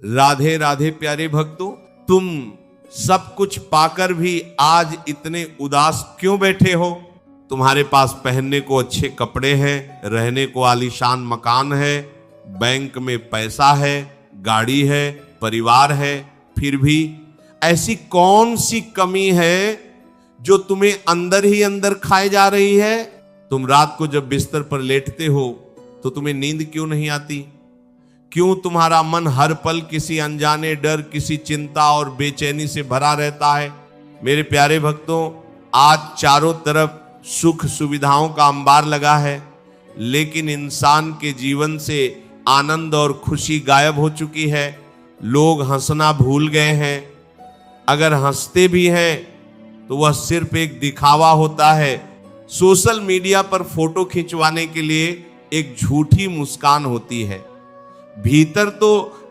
राधे राधे प्यारे भक्तों, तुम सब कुछ पाकर भी आज इतने उदास क्यों बैठे हो? तुम्हारे पास पहनने को अच्छे कपड़े हैं, रहने को आलीशान मकान है, बैंक में पैसा है, गाड़ी है, परिवार है, फिर भी ऐसी कौन सी कमी है जो तुम्हें अंदर ही अंदर खाए जा रही है? तुम रात को जब बिस्तर पर लेटते हो तो तुम्हें नींद क्यों नहीं आती? क्यों तुम्हारा मन हर पल किसी अनजाने डर, किसी चिंता और बेचैनी से भरा रहता है? मेरे प्यारे भक्तों, आज चारों तरफ सुख सुविधाओं का अंबार लगा है, लेकिन इंसान के जीवन से आनंद और खुशी गायब हो चुकी है। लोग हंसना भूल गए हैं। अगर हंसते भी हैं तो वह सिर्फ एक दिखावा होता है। सोशल मीडिया पर फोटो खिंचवाने के लिए एक झूठी मुस्कान होती है। भीतर तो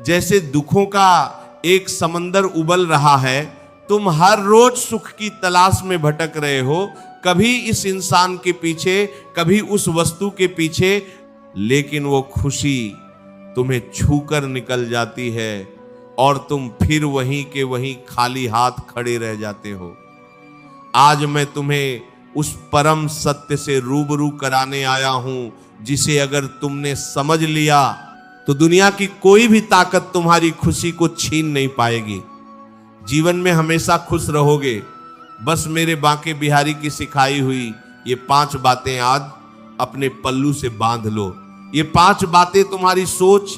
जैसे दुखों का एक समंदर उबल रहा है। तुम हर रोज सुख की तलाश में भटक रहे हो, कभी इस इंसान के पीछे, कभी उस वस्तु के पीछे, लेकिन वो खुशी तुम्हें छूकर निकल जाती है और तुम फिर वहीं के वहीं खाली हाथ खड़े रह जाते हो। आज मैं तुम्हें उस परम सत्य से रूबरू कराने आया हूं, जिसे अगर तुमने समझ लिया तो दुनिया की कोई भी ताकत तुम्हारी खुशी को छीन नहीं पाएगी। जीवन में हमेशा खुश रहोगे। बस मेरे बांके बिहारी की सिखाई हुई ये 5 बातें आज अपने पल्लू से बांध लो। ये 5 बातें तुम्हारी सोच,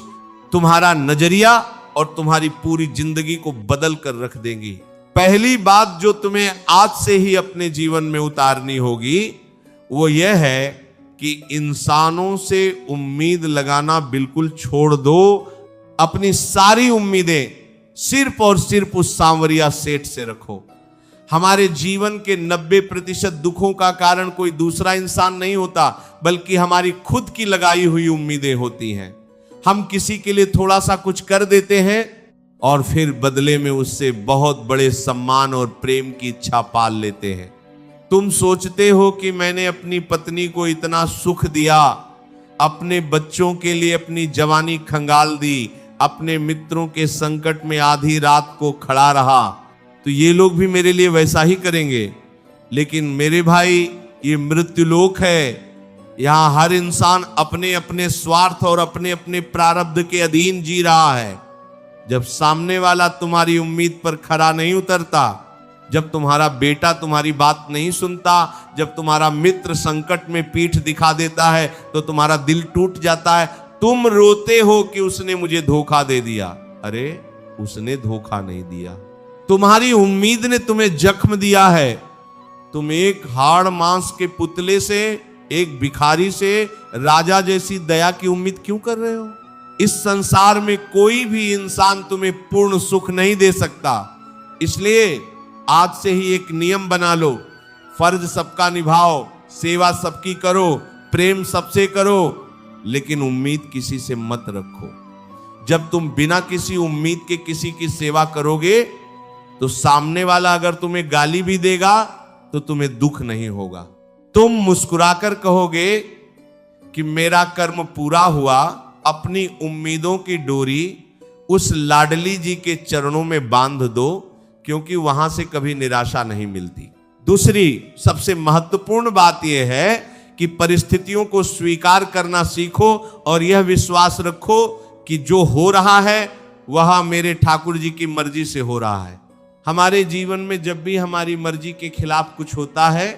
तुम्हारा नजरिया और तुम्हारी पूरी जिंदगी को बदल कर रख देंगी। पहली बात जो तुम्हें आज से ही अपने जीवन में उतारनी होगी वो यह है कि इंसानों से उम्मीद लगाना बिल्कुल छोड़ दो। अपनी सारी उम्मीदें सिर्फ और सिर्फ उस सांवरिया सेठ से रखो। हमारे जीवन के 90% दुखों का कारण कोई दूसरा इंसान नहीं होता, बल्कि हमारी खुद की लगाई हुई उम्मीदें होती हैं। हम किसी के लिए थोड़ा सा कुछ कर देते हैं और फिर बदले में उससे बहुत बड़े सम्मान और प्रेम की इच्छा पाल लेते हैं। तुम सोचते हो कि मैंने अपनी पत्नी को इतना सुख दिया, अपने बच्चों के लिए अपनी जवानी खंगाल दी, अपने मित्रों के संकट में आधी रात को खड़ा रहा, तो ये लोग भी मेरे लिए वैसा ही करेंगे। लेकिन मेरे भाई, ये मृत्युलोक है। यहाँ हर इंसान अपने अपने स्वार्थ और अपने अपने प्रारब्ध के अधीन जी रहा है। जब सामने वाला तुम्हारी उम्मीद पर खरा नहीं उतरता, जब तुम्हारा बेटा तुम्हारी बात नहीं सुनता, जब तुम्हारा मित्र संकट में पीठ दिखा देता है, तो तुम्हारा दिल टूट जाता है। तुम रोते हो कि उसने मुझे धोखा दे दिया। अरे, उसने धोखा नहीं दिया, तुम्हारी उम्मीद ने तुम्हें जख्म दिया है। तुम एक हाड़ मांस के पुतले से, एक भिखारी से राजा जैसी दया की उम्मीद क्यों कर रहे हो? इस संसार में कोई भी इंसान तुम्हें पूर्ण सुख नहीं दे सकता। इसलिए आज से ही एक नियम बना लो, फर्ज सबका निभाओ, सेवा सबकी करो, प्रेम सबसे करो, लेकिन उम्मीद किसी से मत रखो। जब तुम बिना किसी उम्मीद के किसी की सेवा करोगे तो सामने वाला अगर तुम्हें गाली भी देगा तो तुम्हें दुख नहीं होगा। तुम मुस्कुराकर कहोगे कि मेरा कर्म पूरा हुआ। अपनी उम्मीदों की डोरी उस लाडली जी के चरणों में बांध दो, क्योंकि वहां से कभी निराशा नहीं मिलती। दूसरी सबसे महत्वपूर्ण बात यह है कि परिस्थितियों को स्वीकार करना सीखो और यह विश्वास रखो कि जो हो रहा है वह मेरे ठाकुर जी की मर्जी से हो रहा है। हमारे जीवन में जब भी हमारी मर्जी के खिलाफ कुछ होता है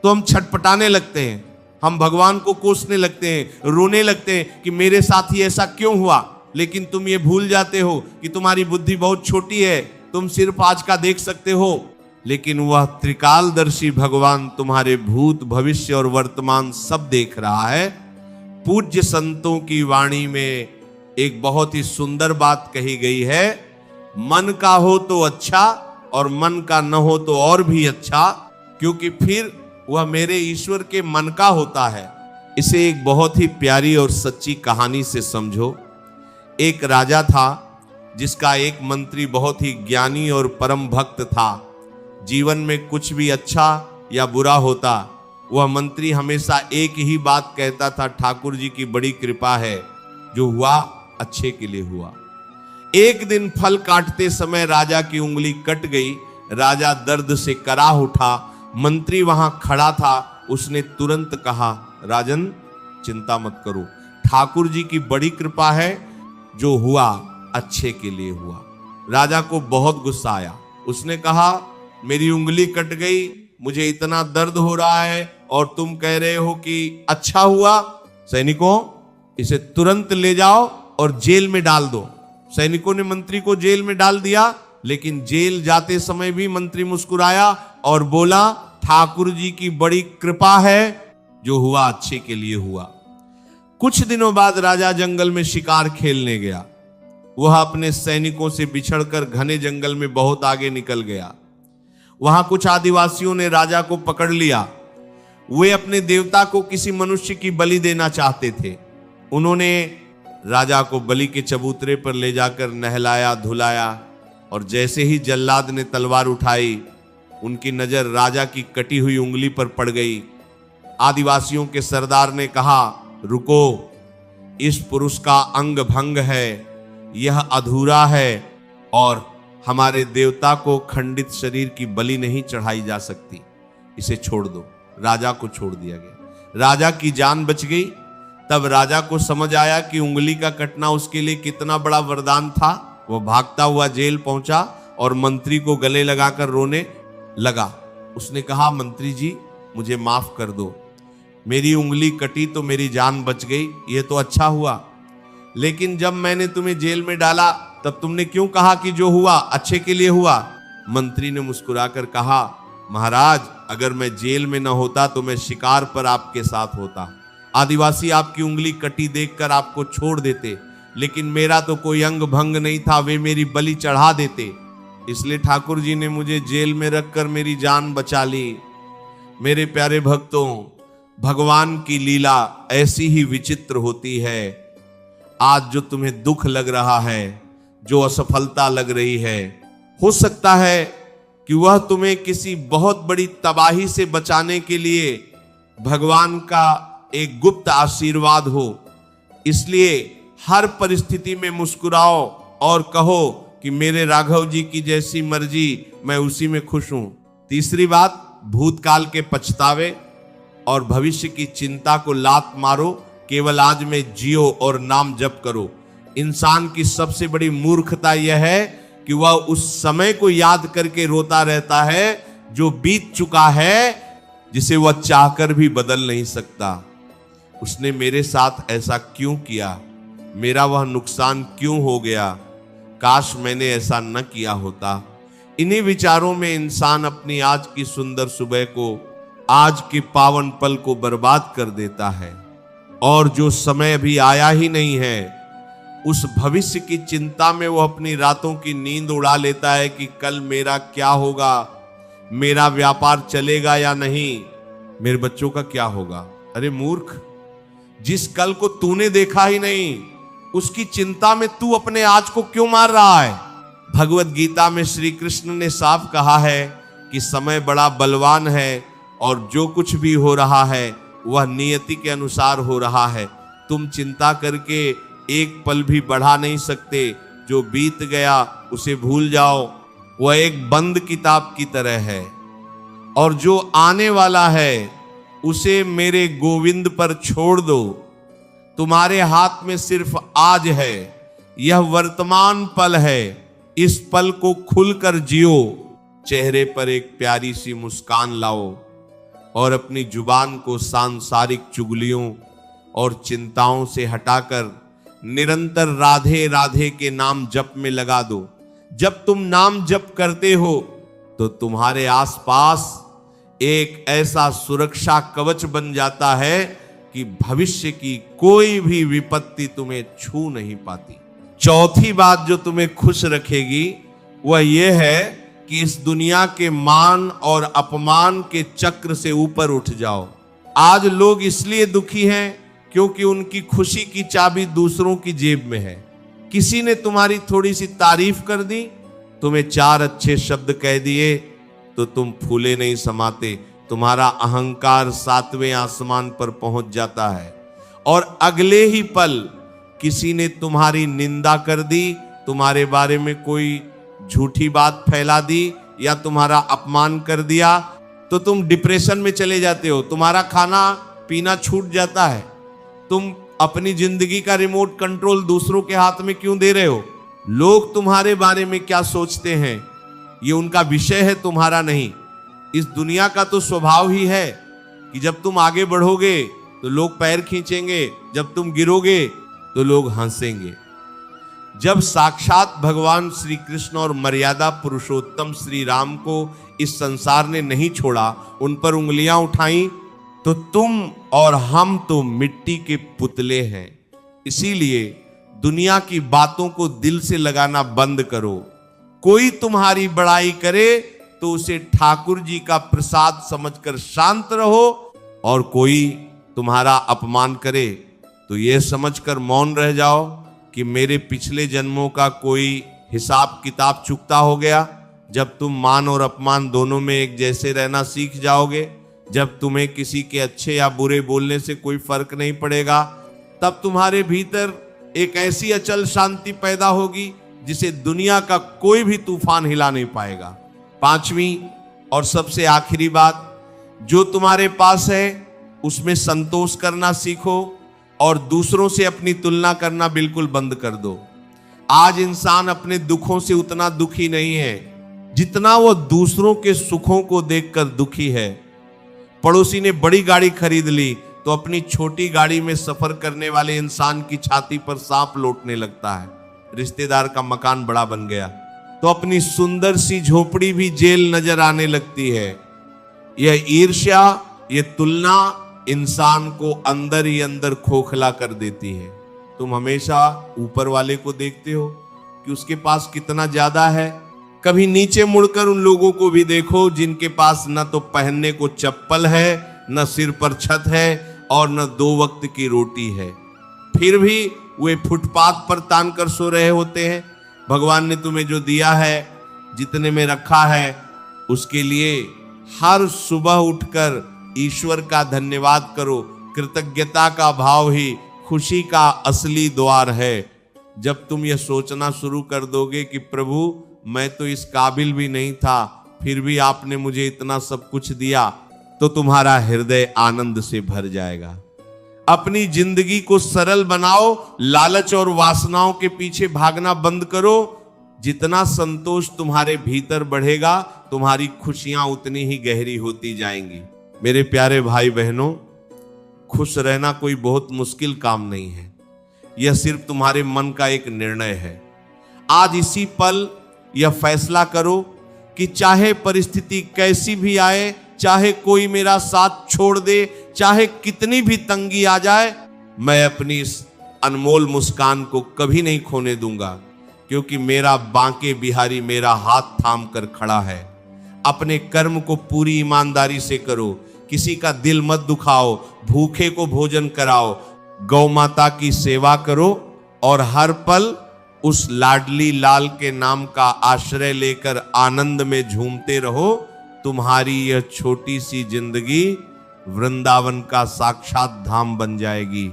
तो हम छटपटाने लगते हैं, हम भगवान को कोसने लगते हैं, रोने लगते हैं कि मेरे साथ ही ऐसा क्यों हुआ। लेकिन तुम ये भूल जाते हो कि तुम्हारी बुद्धि बहुत छोटी है, तुम सिर्फ आज का देख सकते हो, लेकिन वह त्रिकालदर्शी भगवान तुम्हारे भूत, भविष्य और वर्तमान सब देख रहा है। पूज्य संतों की वाणी में एक बहुत ही सुंदर बात कही गई है, मन का हो तो अच्छा और मन का न हो तो और भी अच्छा, क्योंकि फिर वह मेरे ईश्वर के मन का होता है। इसे एक बहुत ही प्यारी और सच्ची कहानी से समझो। एक राजा था जिसका एक मंत्री बहुत ही ज्ञानी और परम भक्त था। जीवन में कुछ भी अच्छा या बुरा होता, वह मंत्री हमेशा एक ही बात कहता था, ठाकुर जी की बड़ी कृपा है, जो हुआ अच्छे के लिए हुआ। एक दिन फल काटते समय राजा की उंगली कट गई। राजा दर्द से कराह उठा। मंत्री वहां खड़ा था, उसने तुरंत कहा, राजन चिंता मत करो, ठाकुर जी की बड़ी कृपा है, जो हुआ अच्छे के लिए हुआ। राजा को बहुत गुस्सा आया। उसने कहा, मेरी उंगली कट गई, मुझे इतना दर्द हो रहा है और तुम कह रहे हो कि अच्छा हुआ। सैनिकों, इसे तुरंत ले जाओ और जेल में डाल दो। सैनिकों ने मंत्री को जेल में डाल दिया, लेकिन जेल जाते समय भी मंत्री मुस्कुराया और बोला, ठाकुर जी की बड़ी कृपा है, जो हुआ अच्छे के लिए हुआ। कुछ दिनों बाद राजा जंगल में शिकार खेलने गया। वह अपने सैनिकों से बिछड़कर घने जंगल में बहुत आगे निकल गया। वहां कुछ आदिवासियों ने राजा को पकड़ लिया। वे अपने देवता को किसी मनुष्य की बलि देना चाहते थे। उन्होंने राजा को बलि के चबूतरे पर ले जाकर नहलाया धुलाया, और जैसे ही जल्लाद ने तलवार उठाई, उनकी नजर राजा की कटी हुई उंगली पर पड़ गई। आदिवासियों के सरदार ने कहा, रुको, इस पुरुष का अंग भंग है, यह अधूरा है और हमारे देवता को खंडित शरीर की बलि नहीं चढ़ाई जा सकती, इसे छोड़ दो। राजा को छोड़ दिया गया। राजा की जान बच गई। तब राजा को समझ आया कि उंगली का कटना उसके लिए कितना बड़ा वरदान था। वह भागता हुआ जेल पहुंचा और मंत्री को गले लगाकर रोने लगा। उसने कहा, मंत्री जी मुझे माफ कर दो, मेरी उंगली कटी तो मेरी जान बच गई, ये तो अच्छा हुआ, लेकिन जब मैंने तुम्हें जेल में डाला तब तुमने क्यों कहा कि जो हुआ अच्छे के लिए हुआ। मंत्री ने मुस्कुराकर कहा, महाराज अगर मैं जेल में न होता तो मैं शिकार पर आपके साथ होता। आदिवासी आपकी उंगली कटी देखकर आपको छोड़ देते, लेकिन मेरा तो कोई अंग भंग नहीं था, वे मेरी बलि चढ़ा देते, इसलिए ठाकुर जी ने मुझे जेल में रखकर मेरी जान बचा ली। मेरे प्यारे भक्तों, भगवान की लीला ऐसी ही विचित्र होती है। आज जो तुम्हें दुख लग रहा है, जो असफलता लग रही है, हो सकता है कि वह तुम्हें किसी बहुत बड़ी तबाही से बचाने के लिए भगवान का एक गुप्त आशीर्वाद हो। इसलिए हर परिस्थिति में मुस्कुराओ और कहो कि मेरे राघव जी की जैसी मर्जी, मैं उसी में खुश हूं। तीसरी बात, भूतकाल के पछतावे और भविष्य की चिंता को लात मारो, केवल आज में जियो और नाम जप करो। इंसान की सबसे बड़ी मूर्खता यह है कि वह उस समय को याद करके रोता रहता है जो बीत चुका है, जिसे वह चाहकर भी बदल नहीं सकता। उसने मेरे साथ ऐसा क्यों किया, मेरा वह नुकसान क्यों हो गया, काश मैंने ऐसा न किया होता। इन्हीं विचारों में इंसान अपनी आज की सुंदर सुबह को, आज के पावन पल को बर्बाद कर देता है, और जो समय अभी आया ही नहीं है, उस भविष्य की चिंता में वो अपनी रातों की नींद उड़ा लेता है कि कल मेरा क्या होगा, मेरा व्यापार चलेगा या नहीं, मेरे बच्चों का क्या होगा। अरे मूर्ख, जिस कल को तूने देखा ही नहीं, उसकी चिंता में तू अपने आज को क्यों मार रहा है। भगवत गीता में श्री कृष्ण ने साफ कहा है कि समय बड़ा बलवान है और जो कुछ भी हो रहा है वह नियति के अनुसार हो रहा है। तुम चिंता करके एक पल भी बढ़ा नहीं सकते। जो बीत गया उसे भूल जाओ, वह एक बंद किताब की तरह है, और जो आने वाला है उसे मेरे गोविंद पर छोड़ दो। तुम्हारे हाथ में सिर्फ आज है, यह वर्तमान पल है, इस पल को खुलकर जियो। चेहरे पर एक प्यारी सी मुस्कान लाओ और अपनी जुबान को सांसारिक चुगलियों और चिंताओं से हटाकर निरंतर राधे राधे के नाम जप में लगा दो। जब तुम नाम जप करते हो तो तुम्हारे आसपास एक ऐसा सुरक्षा कवच बन जाता है कि भविष्य की कोई भी विपत्ति तुम्हें छू नहीं पाती। चौथी बात जो तुम्हें खुश रखेगी वह यह है कि इस दुनिया के मान और अपमान के चक्र से ऊपर उठ जाओ। आज लोग इसलिए दुखी हैं क्योंकि उनकी खुशी की चाबी दूसरों की जेब में है। किसी ने तुम्हारी थोड़ी सी तारीफ कर दी, तुम्हें चार अच्छे शब्द कह दिए तो तुम फूले नहीं समाते, तुम्हारा अहंकार 7वें आसमान पर पहुंच जाता है। और अगले ही पल किसी ने तुम्हारी निंदा कर दी तुम्हारे बारे में कोई झूठी बात फैला दी या तुम्हारा अपमान कर दिया तो तुम डिप्रेशन में चले जाते हो, तुम्हारा खाना पीना छूट जाता है। तुम अपनी जिंदगी का रिमोट कंट्रोल दूसरों के हाथ में क्यों दे रहे हो? लोग तुम्हारे बारे में क्या सोचते हैं ये उनका विषय है, तुम्हारा नहीं। इस दुनिया का तो स्वभाव ही है कि जब तुम आगे बढ़ोगे तो लोग पैर खींचेंगे, जब तुम गिरोगे तो लोग हंसेंगे। जब साक्षात भगवान श्री कृष्ण और मर्यादा पुरुषोत्तम श्री राम को इस संसार ने नहीं छोड़ा, उन पर उंगलियां उठाई, तो तुम और हम तो मिट्टी के पुतले हैं। इसीलिए दुनिया की बातों को दिल से लगाना बंद करो। कोई तुम्हारी बड़ाई करे तो उसे ठाकुर जी का प्रसाद समझकर शांत रहो, और कोई तुम्हारा अपमान करे तो यह समझकर मौन रह जाओ कि मेरे पिछले जन्मों का कोई हिसाब किताब चुकता हो गया। जब तुम मान और अपमान दोनों में एक जैसे रहना सीख जाओगे, जब तुम्हें किसी के अच्छे या बुरे बोलने से कोई फर्क नहीं पड़ेगा, तब तुम्हारे भीतर एक ऐसी अचल शांति पैदा होगी जिसे दुनिया का कोई भी तूफान हिला नहीं पाएगा। पांचवी और सबसे आखिरी बात, जो तुम्हारे पास है उसमें संतोष करना सीखो और दूसरों से अपनी तुलना करना बिल्कुल बंद कर दो। आज इंसान अपने दुखों से उतना दुखी नहीं है जितना वो दूसरों के सुखों को देखकर दुखी है। पड़ोसी ने बड़ी गाड़ी खरीद ली तो अपनी छोटी गाड़ी में सफर करने वाले इंसान की छाती पर सांप लौटने लगता है। रिश्तेदार का मकान बड़ा बन गया तो अपनी सुंदर सी झोपड़ी भी जेल नजर आने लगती है। यह ईर्ष्या, यह तुलना इंसान को अंदर ही अंदर खोखला कर देती है। तुम हमेशा ऊपर वाले को देखते हो कि उसके पास कितना ज्यादा है, कभी नीचे मुड़कर उन लोगों को भी देखो जिनके पास न तो पहनने को चप्पल है, न सिर पर छत है और न 2 वक्त की रोटी है, फिर भी वे फुटपाथ पर तान कर सो रहे होते हैं। भगवान ने तुम्हें जो दिया है, जितने में रखा है, उसके लिए हर सुबह उठकर ईश्वर का धन्यवाद करो। कृतज्ञता का भाव ही खुशी का असली द्वार है। जब तुम यह सोचना शुरू कर दोगे कि प्रभु मैं तो इस काबिल भी नहीं था, फिर भी आपने मुझे इतना सब कुछ दिया, तो तुम्हारा हृदय आनंद से भर जाएगा। अपनी जिंदगी को सरल बनाओ, लालच और वासनाओं के पीछे भागना बंद करो। जितना संतोष तुम्हारे भीतर बढ़ेगा, तुम्हारी खुशियां उतनी ही गहरी होती जाएंगी। मेरे प्यारे भाई बहनों, खुश रहना कोई बहुत मुश्किल काम नहीं है, यह सिर्फ तुम्हारे मन का एक निर्णय है। आज इसी पल यह फैसला करो कि चाहे परिस्थिति कैसी भी आए, चाहे कोई मेरा साथ छोड़ दे, चाहे कितनी भी तंगी आ जाए, मैं अपनी इस अनमोल मुस्कान को कभी नहीं खोने दूंगा, क्योंकि मेरा बांके बिहारी मेरा हाथ थाम कर खड़ा है। अपने कर्म को पूरी ईमानदारी से करो, किसी का दिल मत दुखाओ, भूखे को भोजन कराओ, गौ माता की सेवा करो और हर पल उस लाडली लाल के नाम का आश्रय लेकर आनंद में झूमते रहो। तुम्हारी यह छोटी सी जिंदगी वृंदावन का साक्षात धाम बन जाएगी।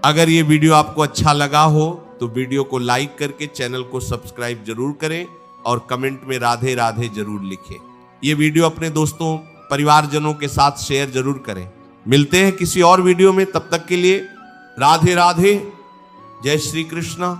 अगर ये वीडियो आपको अच्छा लगा हो तो वीडियो को लाइक करके चैनल को सब्सक्राइब जरूर करें और कमेंट में राधे राधे जरूर लिखें। ये वीडियो अपने दोस्तों परिवारजनों के साथ शेयर जरूर करें। मिलते हैं किसी और वीडियो में, तब तक के लिए राधे राधे, जय श्री कृष्ण।